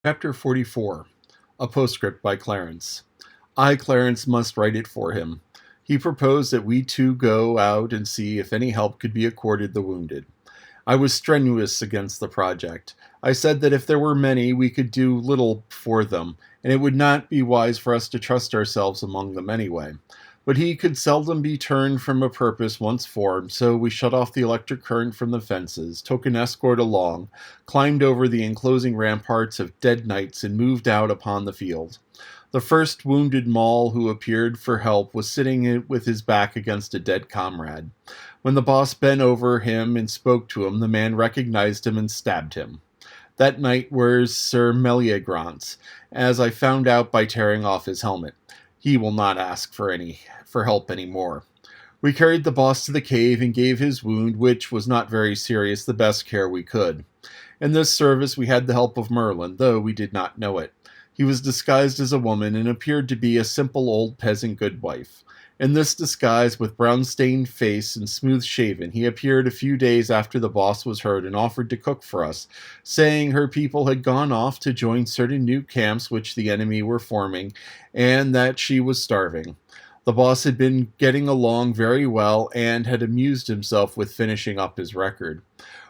Chapter 44. A Postscript by Clarance. I, Clarence, must write it for him. He proposed that we two go out and see if any help could be accorded the wounded. I was strenuous against the project. I said that if there were many, we could do little for them, and it would not be wise for us to trust ourselves among them anyway. But he could seldom be turned from a purpose once formed, so we shut off the electric current from the fences, took an escort along, climbed over the enclosing ramparts of dead knights, and moved out upon the field. The first wounded Mall who appeared for help was sitting with his back against a dead comrade. When the boss bent over him and spoke to him, the man recognized him and stabbed him. That knight was Sir Merlin, as I found out by tearing off his helmet. He will not ask for help any more. We carried the boss to the cave and gave his wound, which was not very serious, the best care we could. In this service we had the help of Merlin, though we did not know it. He was disguised as a woman and appeared to be a simple old peasant goodwife. In this disguise, with brown-stained face and smooth-shaven, he appeared a few days after the boss was hurt and offered to cook for us, saying her people had gone off to join certain new camps which the enemy were forming, and that she was starving. The boss had been getting along very well and had amused himself with finishing up his record.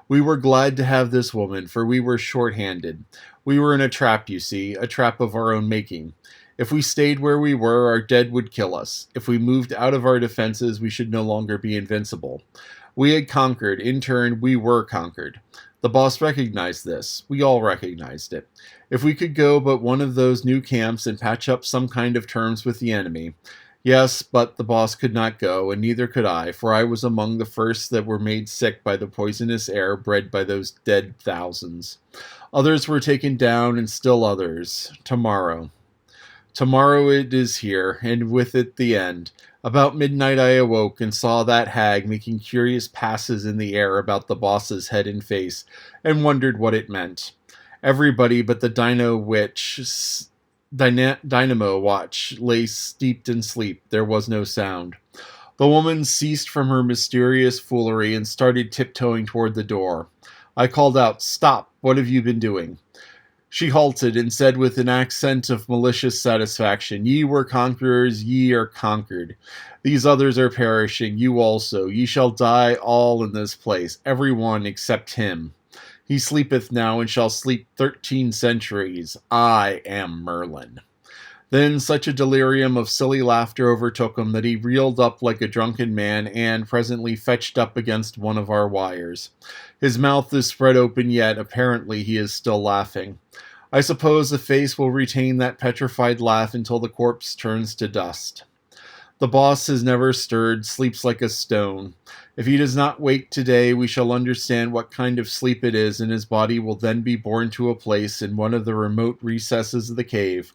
We were glad to have this woman, for we were short-handed. We were in a trap, you see, a trap of our own making. If we stayed where we were, our dead would kill us. If we moved out of our defenses, we should no longer be invincible. We had conquered. In turn, we were conquered. The boss recognized this. We all recognized it. If we could go but one of those new camps and patch up some kind of terms with the enemy. Yes, but the boss could not go, and neither could I, for I was among the first that were made sick by the poisonous air bred by those dead thousands. Others were taken down, and still others. Tomorrow. Tomorrow it is here, and with it the end. About midnight I awoke and saw that hag making curious passes in the air about the boss's head and face, and wondered what it meant. Everybody but the Dynamo watch lay steeped in sleep. There was no sound. The woman ceased from her mysterious foolery and started tiptoeing toward the door. I called out, "Stop! What have you been doing?" She halted and said with an accent of malicious satisfaction, "Ye were conquerors, ye are conquered. These others are perishing, you also. Ye shall die all in this place, every one except him. He sleepeth now and shall sleep 13 centuries. I am Merlin." Then such a delirium of silly laughter overtook him that he reeled up like a drunken man and presently fetched up against one of our wires. His mouth is spread open yet, apparently he is still laughing. I suppose the face will retain that petrified laugh until the corpse turns to dust. The boss has never stirred, sleeps like a stone. If he does not wake today, we shall understand what kind of sleep it is, and his body will then be borne to a place in one of the remote recesses of the cave,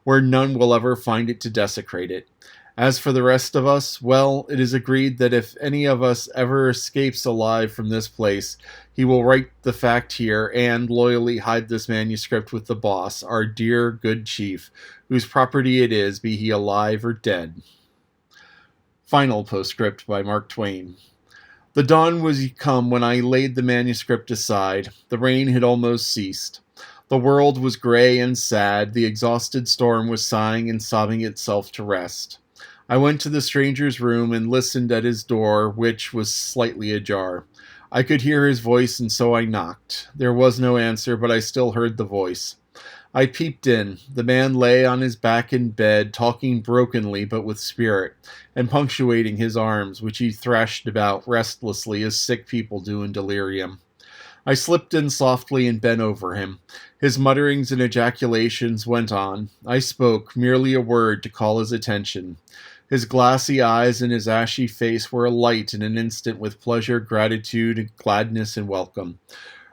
where none will ever find it to desecrate it. As for the rest of us, well, it is agreed that if any of us ever escapes alive from this place, he will write the fact here and loyally hide this manuscript with the boss, our dear, good chief, whose property it is, be he alive or dead. Final Postscript by Mark Twain. The dawn was come when I laid the manuscript aside. The rain had almost ceased. The world was gray and sad. The exhausted storm was sighing and sobbing itself to rest. I went to the stranger's room and listened at his door, which was slightly ajar. I could hear his voice, and so I knocked. There was no answer, but I still heard the voice. I peeped in. The man lay on his back in bed, talking brokenly but with spirit, and punctuating his arms, which he thrashed about restlessly as sick people do in delirium. I slipped in softly and bent over him. His mutterings and ejaculations went on. I spoke, merely a word to call his attention. His glassy eyes and his ashy face were alight in an instant with pleasure, gratitude, gladness, and welcome.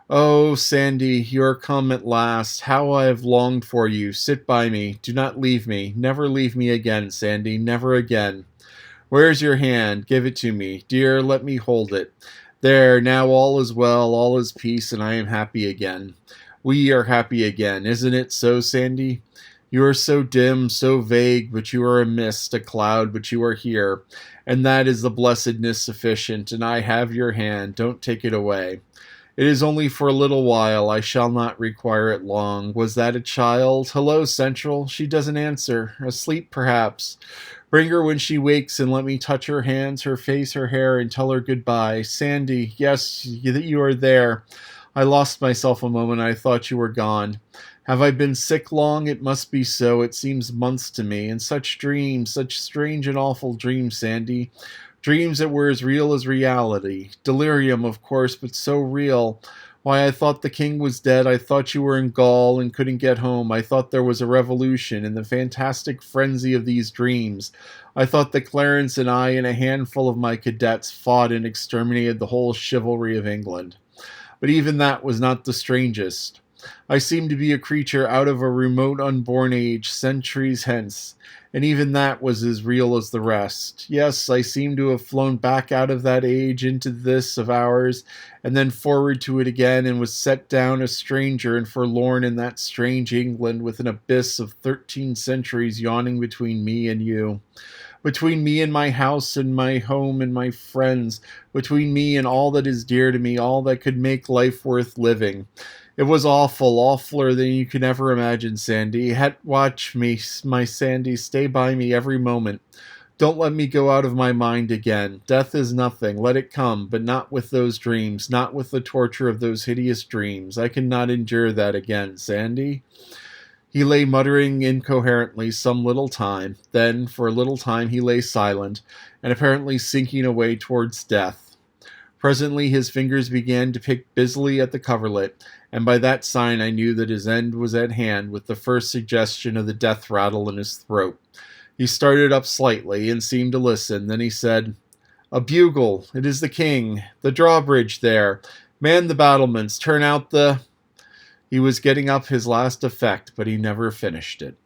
"Oh, Sandy, you are come at last. How I have longed for you. Sit by me. Do not leave me. Never leave me again, Sandy. Never again. Where's your hand? Give it to me. Dear, let me hold it. There, now all is well, all is peace, and I am happy again. We are happy again. Isn't it so, Sandy? You are so dim, so vague, but you are a mist, a cloud, but you are here. And that is the blessedness sufficient, and I have your hand. Don't take it away. It is only for a little while. I shall not require it long. Was that a child? Hello, Central. She doesn't answer. Asleep, perhaps. Bring her when she wakes and let me touch her hands, her face, her hair, and tell her goodbye. Sandy, yes, you are there. I lost myself a moment. I thought you were gone. Have I been sick long? It must be so. It seems months to me. And such dreams, such strange and awful dreams, Sandy. Dreams that were as real as reality. Delirium, of course, but so real. Why, I thought the king was dead. I thought you were in Gaul and couldn't get home. I thought there was a revolution in the fantastic frenzy of these dreams. I thought that Clarance and I and a handful of my cadets fought and exterminated the whole chivalry of England. But even that was not the strangest. I seemed to be a creature out of a remote unborn age, centuries hence, and even that was as real as the rest. Yes, I seemed to have flown back out of that age into this of ours, and then forward to it again, and was set down a stranger and forlorn in that strange England, with an abyss of 13 centuries yawning between me and you. Between me and my house and my home and my friends, between me and all that is dear to me, all that could make life worth living. It was awful, awfuler than you can ever imagine, Sandy. Watch me, my Sandy. Stay by me every moment. Don't let me go out of my mind again. Death is nothing. Let it come, but not with those dreams, not with the torture of those hideous dreams. I cannot endure that again, Sandy. He lay muttering incoherently some little time. Then, for a little time, he lay silent, and apparently sinking away towards death. Presently his fingers began to pick busily at the coverlet, and by that sign I knew that his end was at hand, with the first suggestion of the death rattle in his throat. He started up slightly, and seemed to listen. Then he said, "A bugle! It is the king! The drawbridge there! Man the battlements! Turn out the—" He was getting up his last effect, but he never finished it.